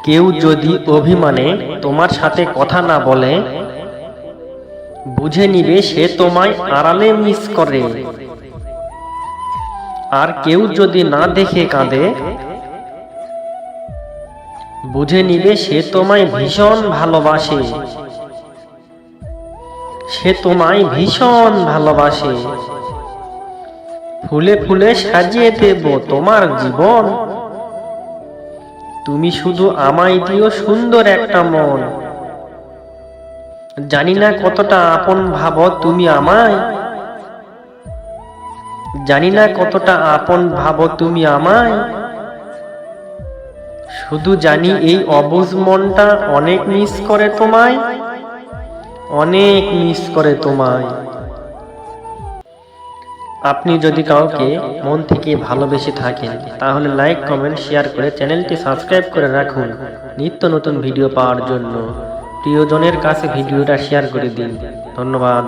কেউ যদি অভিমানে তোমার সাথে কথা না বলে, বুঝে নিবে সে তোমায় আড়ালে মিস করে। আর কেউ যদি না দেখে কাঁদে, বুঝে নিবে সে তোমায় ভীষণ ভালোবাসে। সে তোমায় ভীষণ ভালোবাসে। ফুলে ফুলে সাজিয়ে দেব তোমার জীবন, তুমি শুধু আমায় দিও সুন্দর একটা মন। জানি না কতটা আপন ভাবো তুমি আমায়, জানি না কতটা আপন ভাবো তুমি আমায়। শুধু জানি এই অবুঝ মনটা অনেক মিস করে তোমায়, অনেক মিস করে তোমায়। আপনি যদি কাউকে মন থেকে ভালোবেসে থাকেন, তাহলে লাইক, কমেন্ট, শেয়ার করে চ্যানেলটি সাবস্ক্রাইব করে রাখুন নিত্য নতুন ভিডিও পাওয়ার জন্য। প্রিয়জনের কাছে ভিডিওটা শেয়ার করে দিন। ধন্যবাদ।